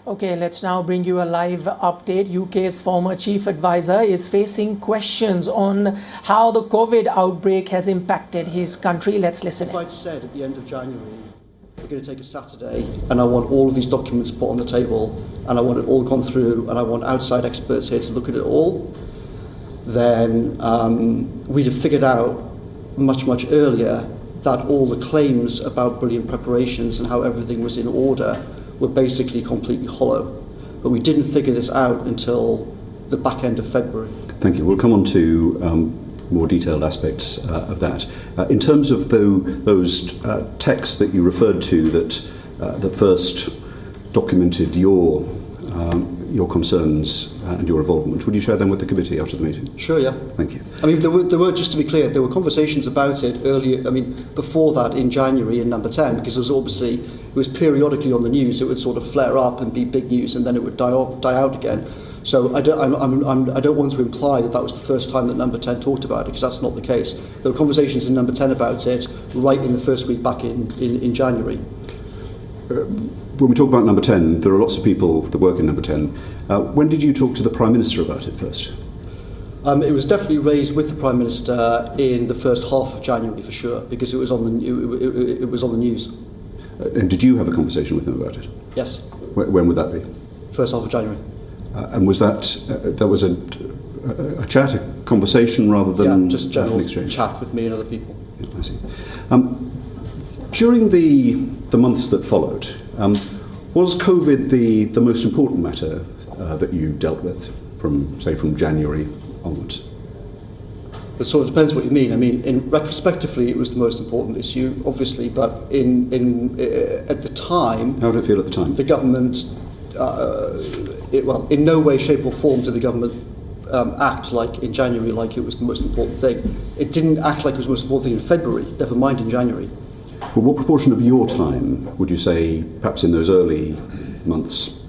Okay, let's now bring you a live update. UK's former chief advisor is facing questions on how the COVID outbreak has impacted his country. Let's listen. If I'd said at the end of January, we're going to take a Saturday and I want all of these documents put on the table and I want it all gone through and I want outside experts here to look at it all, then we'd have figured out much earlier that all the claims about brilliant preparations and how everything was in order were basically completely hollow. But we didn't figure this out until the back end of February. Thank you. We'll come on to more detailed aspects of that. In terms of those texts that you referred to that first documented your concerns and your involvement, would you share them with the committee after the meeting? Sure, yeah. Thank you. I mean, there were, just to be clear, there were conversations about it earlier, I mean, before that in January in Number 10, because it was periodically on the news. It would sort of flare up and be big news and then it would die out again. So I don't want to imply that was the first time that Number 10 talked about it, because that's not the case. There were conversations in Number 10 about it right in the first week back in January. When we talk about Number 10, there are lots of people that work in Number 10. When did you talk to the Prime Minister about it first? It was definitely raised with the Prime Minister in the first half of January for sure, because it was on the news. And did you have a conversation with him about it? Yes. When would that be? First half of January. And was that was a chat, a conversation rather than just general an exchange? Chat with me and other people. Yeah, I see. During the months that followed, was COVID the most important matter that you dealt with from January onwards? It sort of depends what you mean. I mean, retrospectively, it was the most important issue, obviously, but at the time... How did it feel at the time? The government, in no way, shape or form did the government act like in January like it was the most important thing. It didn't act like it was the most important thing in February, never mind in January. Well, what proportion of your time would you say, perhaps in those early months,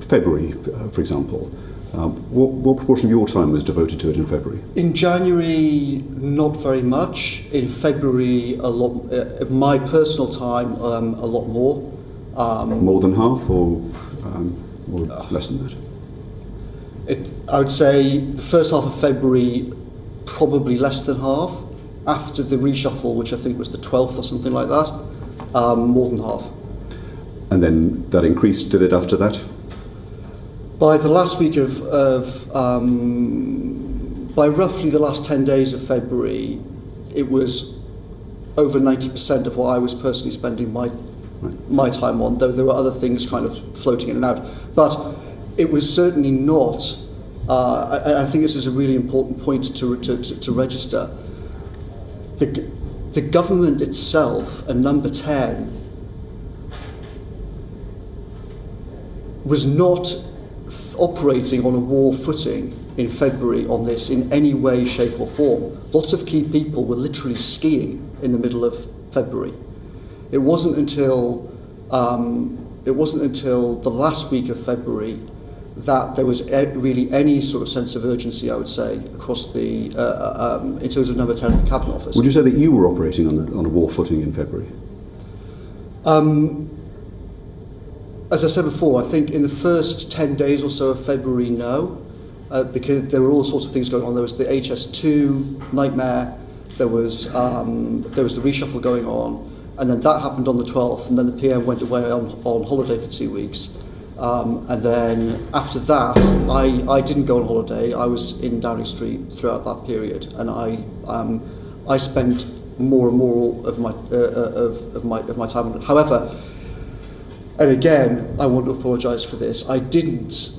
February, for example, what proportion of your time was devoted to it in February? In January, not very much. In February, a lot. Of my personal time, a lot more. More than half, or less than that? I would say the first half of February, probably less than half. After the reshuffle, which I think was the 12th or something like that, more than half. And then that increased, did it, after that? By the last week by roughly the last 10 days of February, it was over 90% of what I was personally spending my time on, though there were other things kind of floating in and out. But it was certainly not, I think this is a really important point to register. The government itself and Number 10 was not operating on a war footing in February on this in any way, shape or form. Lots of key people were literally skiing in the middle of February. It wasn't until the last week of February that there was really any sort of sense of urgency, I would say, across the in terms of Number 10 Cabinet Office. Would you say that you were operating on a war footing in February? As I said before, I think in the first 10 days or so of February, no, because there were all sorts of things going on. There was the HS2 nightmare, there was the reshuffle going on, and then that happened on the 12th, and then the PM went away on holiday for 2 weeks. And then after that, I didn't go on holiday. I was in Downing Street throughout that period, and I spent more and more of my time on it. However, and again, I want to apologise for this. I didn't.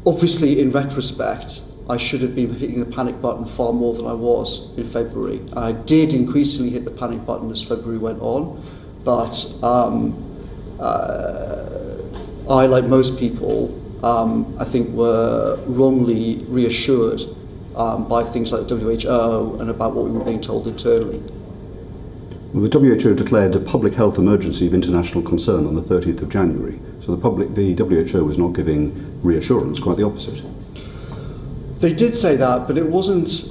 Obviously, in retrospect, I should have been hitting the panic button far more than I was in February. I did increasingly hit the panic button as February went on. But I, like most people, I think were wrongly reassured by things like the WHO and about what we were being told internally. Well, the WHO declared a public health emergency of international concern on the 30th of January. So the WHO was not giving reassurance, quite the opposite. They did say that, but it wasn't.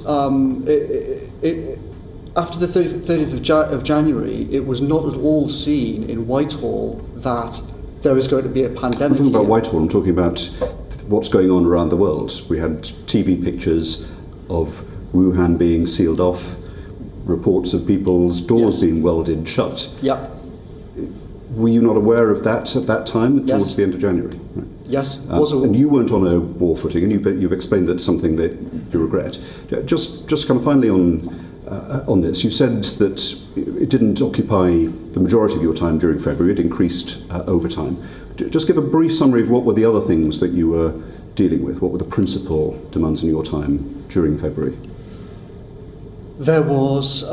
after the 30th of January, it was not at all seen in Whitehall that there is going to be a pandemic. I'm talking about Whitehall, I'm talking about what's going on around the world. We had TV pictures of Wuhan being sealed off, reports of people's doors being welded shut. Yeah. Were you not aware of that at that time, towards the end of January? Right. Yes, was aware. And you weren't on a war footing, and you've explained that's something that you regret. Just kind of finally on this, you said that it didn't occupy the majority of your time during February, it increased over time. Just give a brief summary of what were the other things that you were dealing with, what were the principal demands in your time during February? There was,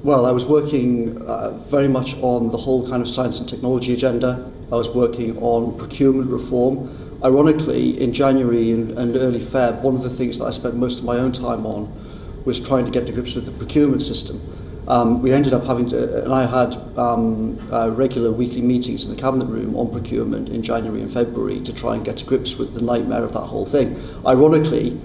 well, I was working very much on the whole kind of science and technology agenda. I was working on procurement reform. Ironically, in January and early Feb, one of the things that I spent most of my own time on was trying to get to grips with the procurement system. We ended up having to, and I had regular weekly meetings in the cabinet room on procurement in January and February to try and get to grips with the nightmare of that whole thing. Ironically,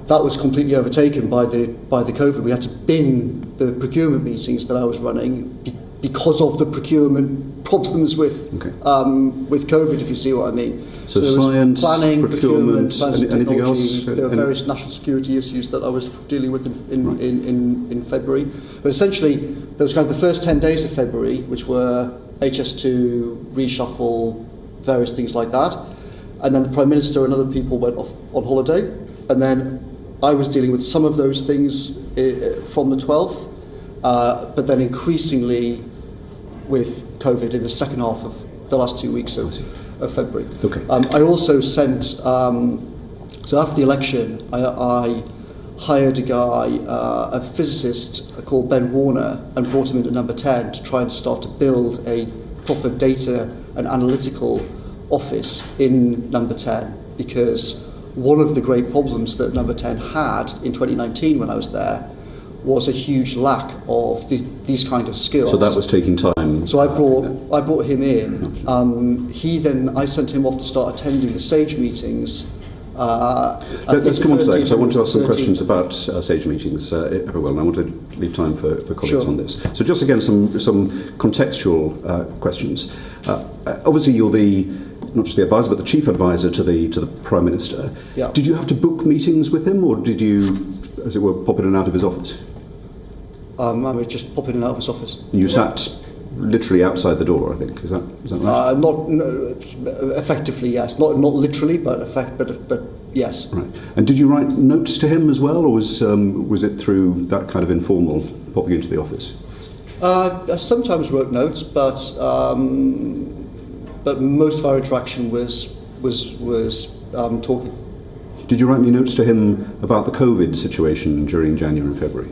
that was completely overtaken by the COVID. We had to bin the procurement meetings that I was running because of the procurement problems with COVID, if you see what I mean. So there was science, planning, procurement, science and anything technology. else? There were various national security issues that I was dealing with in February. But essentially, there was kind of the first 10 days of February, which were HS2, reshuffle, various things like that. And then the Prime Minister and other people went off on holiday. And then I was dealing with some of those things from the 12th, but then increasingly with COVID in the second half of the last 2 weeks of February. Okay. I also sent, so after the election, I hired a guy, a physicist called Ben Warner, and brought him into Number 10 to try and start to build a proper data and analytical office in Number 10, because one of the great problems that Number 10 had in 2019 when I was there was a huge lack of these kind of skills. So that was taking time. So I brought him in. I sent him off to start attending the SAGE meetings. Let's come on to that, because I want to ask some questions about SAGE meetings, everyone. I want to leave time for comments on this. So just again, some contextual questions. Obviously, you're not just the advisor, but the chief advisor to the Prime Minister. Yeah. Did you have to book meetings with him, or did you, as it were, pop in and out of his office? I was just popping in and out of his office. You sat literally outside the door, I think. Is that right? Effectively, yes. Not literally, but yes. Right. And did you write notes to him as well, or was it through that kind of informal popping into the office? I sometimes wrote notes, but most of our interaction was talking. Did you write any notes to him about the COVID situation during January and February?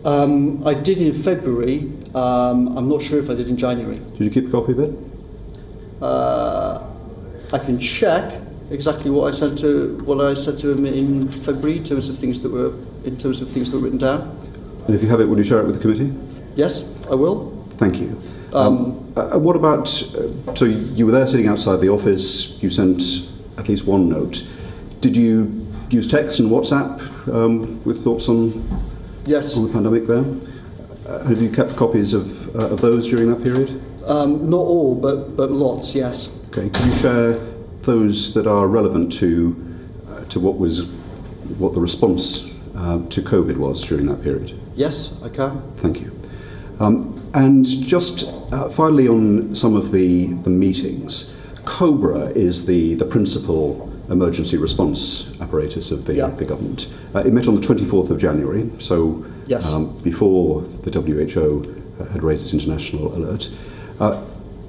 I did in February. I'm not sure if I did in January. Did you keep a copy of it? I can check exactly what I said to him in February in terms of things that were written down. And if you have it, will you share it with the committee? Yes, I will. Thank you. What about, so you were there sitting outside the office, you sent at least one note. Did you use text and WhatsApp with thoughts on the pandemic there? Have you kept copies of those during that period? Not all, but lots, yes. Okay, can you share those that are relevant to what the response to COVID was during that period? Yes, I can. Thank you. And just finally on some of the meetings, COBRA is the principal emergency response apparatus of the government. It met on the 24th of January, so before the WHO had raised its international alert.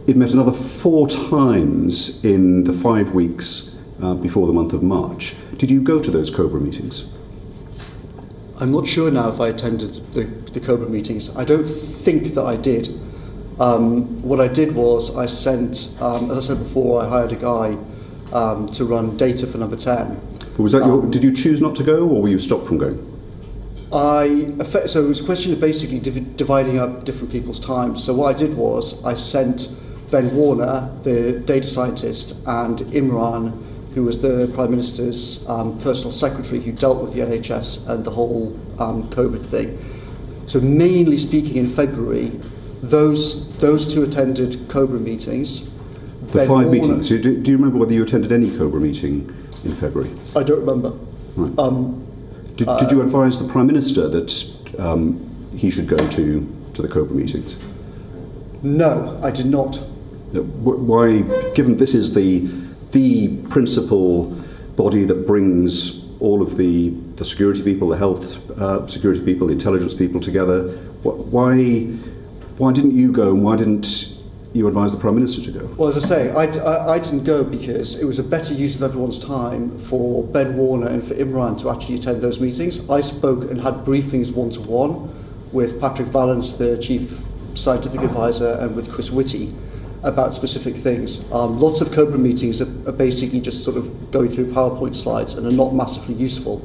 It met another 4 times in the 5 weeks before the month of March. Did you go to those COBRA meetings? I'm not sure now if I attended the COBRA meetings. I don't think that I did. What I did was I sent, as I said before, I hired a guy to run data for Number 10. But was that did you choose not to go, or were you stopped from going? So it was a question of basically dividing up different people's time. So what I did was I sent Ben Warner, the data scientist, and Imran, who was the Prime Minister's personal secretary, who dealt with the NHS and the whole COVID thing. So mainly speaking, in February, those two attended COBRA meetings. The Ben 5 Warner, meetings. Do you remember whether you attended any COBRA meeting in February? I don't remember. Right. Did you advise the Prime Minister that he should go to the COBRA meetings? No, I did not. Why, given this is the principal body that brings all of the security people, the health security people, the intelligence people together, why didn't you go, and why didn't you advise the Prime Minister to go? Well, as I say, I didn't go because it was a better use of everyone's time for Ben Warner and for Imran to actually attend those meetings. I spoke and had briefings one-to-one with Patrick Vallance, the Chief Scientific Advisor, and with Chris Whitty about specific things. Lots of COBRA meetings are basically just sort of going through PowerPoint slides and are not massively useful.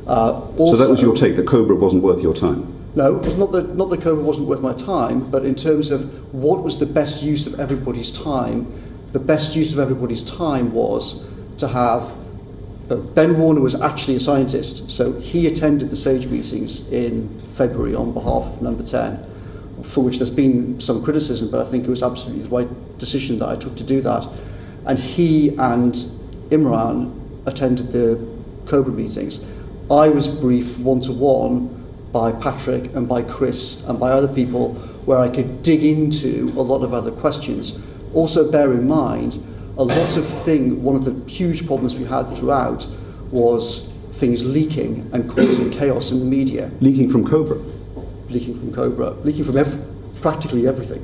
So that was your take, that COBRA wasn't worth your time? No, it was not that COBRA wasn't worth my time, but in terms of what was the best use of everybody's time, the best use of everybody's time was to have... Ben Warner was actually a scientist, so he attended the SAGE meetings in February on behalf of Number 10, for which there's been some criticism, but I think it was absolutely the right decision that I took to do that. And he and Imran attended the COBRA meetings. I was briefed one-to-one by Patrick and by Chris and by other people where I could dig into a lot of other questions. Also bear in mind, one of the huge problems we had throughout was things leaking and causing chaos in the media. Leaking from COBRA? Leaking from COBRA, leaking from practically everything.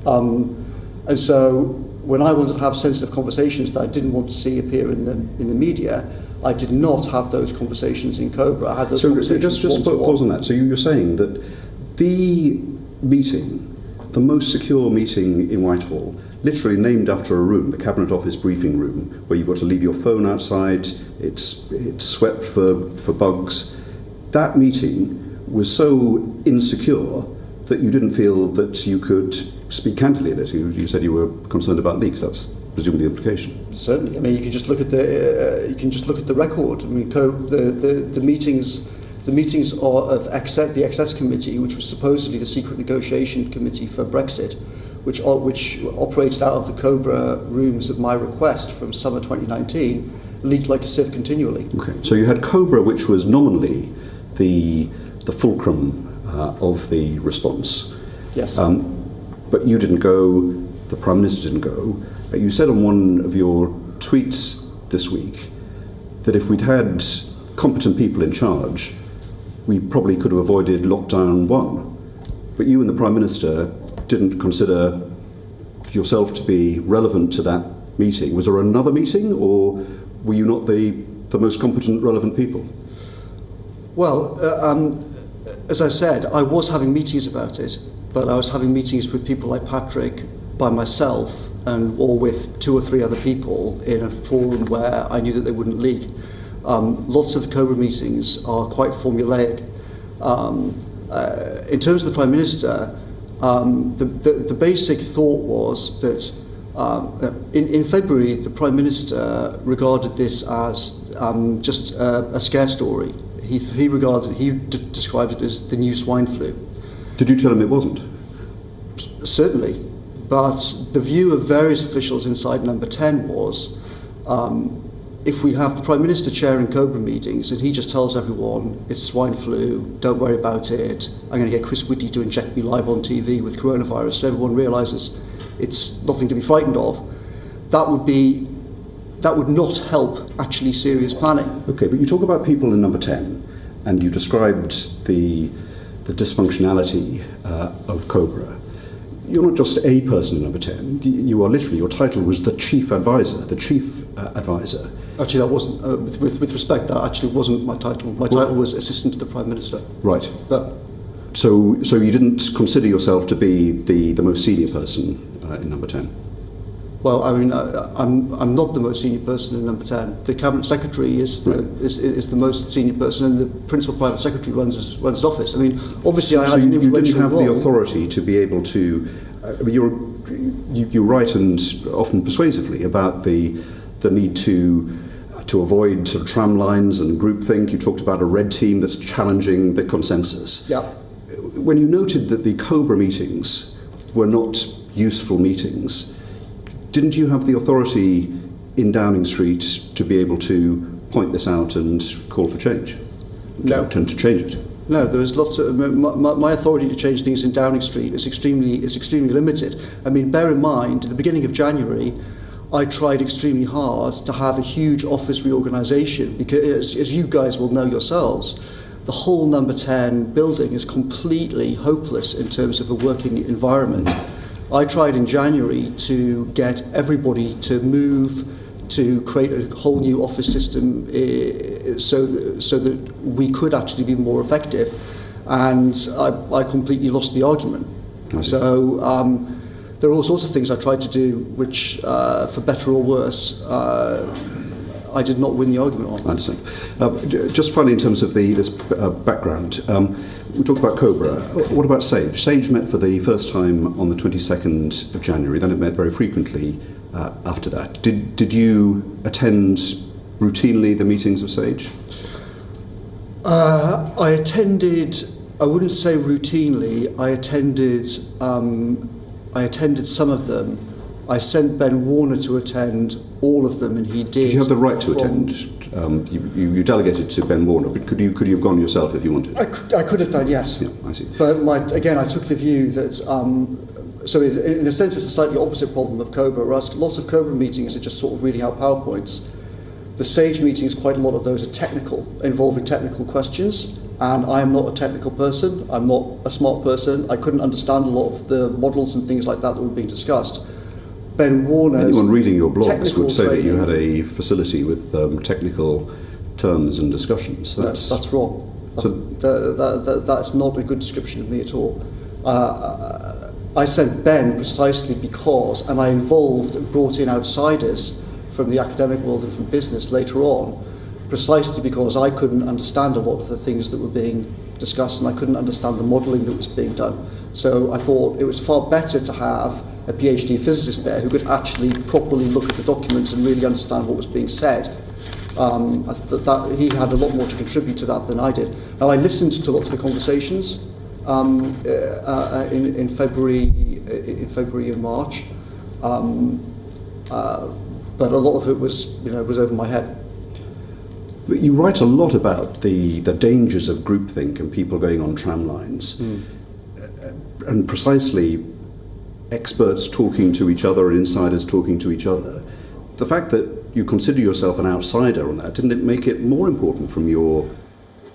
And so when I wanted to have sensitive conversations that I didn't want to see appear in the media, I did not have those conversations in COBRA. I had those conversations just pause on that. So you're saying that the meeting, the most secure meeting in Whitehall, literally named after a room, the Cabinet Office briefing room, where you've got to leave your phone outside, it's swept for bugs. That meeting was so insecure that you didn't feel that you could speak candidly in it. You said you were concerned about leaks. That's presumably the implication. Certainly. I mean, you can just look at the record. I mean, the meetings of the Access Committee, which was supposedly the secret negotiation committee for Brexit, which operated out of the COBRA rooms at my request from summer 2019, leaked like a sieve continually. Okay. So you had COBRA, which was nominally the fulcrum of the response. Yes. But you didn't go, the Prime Minister didn't go. You said on one of your tweets this week that if we'd had competent people in charge, we probably could have avoided lockdown 1. But you and the Prime Minister didn't consider yourself to be relevant to that meeting. Was there another meeting, or were you not the most competent, relevant people? Well, as I said, I was having meetings about it, but I was having meetings with people like Patrick, by myself, or with 2 or 3 other people in a forum where I knew that they wouldn't leak. Lots of the COBRA meetings are quite formulaic. In terms of the Prime Minister, the basic thought was that in February, the Prime Minister regarded this as just a scare story. He described it as the new swine flu. Did you tell him it wasn't? Certainly. But the view of various officials inside Number 10 was, if we have the Prime Minister chairing COBRA meetings and he just tells everyone it's swine flu, don't worry about it, I'm going to get Chris Whitty to inject me live on TV with coronavirus so everyone realises it's nothing to be frightened of, that would not help actually serious planning. Okay, but you talk about people in Number 10 and you described the dysfunctionality of COBRA. You're not just a person in Number 10. You are literally, your title was the Chief Advisor, Actually, that wasn't, with respect, that actually wasn't my title. My title was Assistant to the Prime Minister. Right. But So you didn't consider yourself to be the most senior person in Number 10? Well, I mean, I'm not the most senior person in Number 10. The Cabinet Secretary is the most senior person, and the Principal Private Secretary runs his office. I mean, obviously, I had an influential you didn't have role. the authority to be able to. You write and often persuasively about the the need to avoid sort of tram lines and groupthink. You talked about a red team that's challenging the consensus. Yeah. When you noted that the Cobra meetings were not useful meetings, didn't you have the authority in Downing Street to be able to point this out and call for change? No. To change it? No, there is lots of my authority to change things in Downing Street is extremely limited. I mean, bear in mind, at the beginning of January, I tried extremely hard to have a huge office reorganisation because, as you guys will know yourselves, the whole number 10 building is completely hopeless in terms of a working environment. I tried in January to get everybody to move to create a whole new office system so that we could actually be more effective, and I completely lost the argument. So there are all sorts of things I tried to do which, for better or worse, I did not win the argument on. I understand. Just finally, in terms of this background, we talked about Cobra. What about SAGE? SAGE met for the first time on the 22nd of January, then it met very frequently after that. Did you attend routinely the meetings of SAGE? I attended, I wouldn't say routinely, I attended some of them. I sent Ben Warner to attend all of them, and he did. Did you have the right to attend? You delegated to Ben Warner, but could you have gone yourself if you wanted? I could have done, yes. Yeah, I see. But again, I took the view that, so in a sense it's a slightly opposite problem of Cobra, whereas lots of Cobra meetings are just sort of reading out PowerPoints. The SAGE meetings, quite a lot of those are technical, involving technical questions, and I am not a technical person, I'm not a smart person, I couldn't understand a lot of the models and things like that were being discussed. Ben Warner's anyone reading your blogs would say training, that you had a facility with technical terms and discussions. That's wrong. That's not a good description of me at all. I sent Ben precisely because, and I involved and brought in outsiders from the academic world and from business later on, precisely because I couldn't understand a lot of the things that were being discussed, and I couldn't understand the modelling that was being done. So I thought it was far better to have a PhD physicist there who could actually properly look at the documents and really understand what was being said. That he had a lot more to contribute to that than I did. Now, I listened to lots of the conversations in February and March, but a lot of it was over my head. But you write a lot about the dangers of groupthink and people going on tram lines, and precisely experts talking to each other and insiders talking to each other. The fact that you consider yourself an outsider on that, didn't it make it more important from your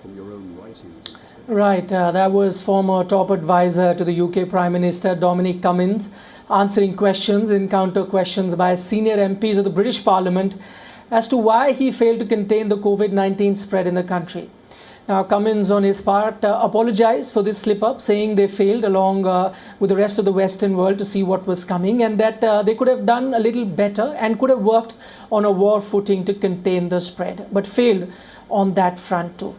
own writings? Right, that was former top advisor to the UK Prime Minister Dominic Cummings answering questions and counter questions by senior MPs of the British Parliament as to why he failed to contain the COVID-19 spread in the country. Now, Cummings, on his part, apologized for this slip-up, saying they failed along with the rest of the Western world to see what was coming, and that they could have done a little better and could have worked on a war footing to contain the spread, but failed on that front too.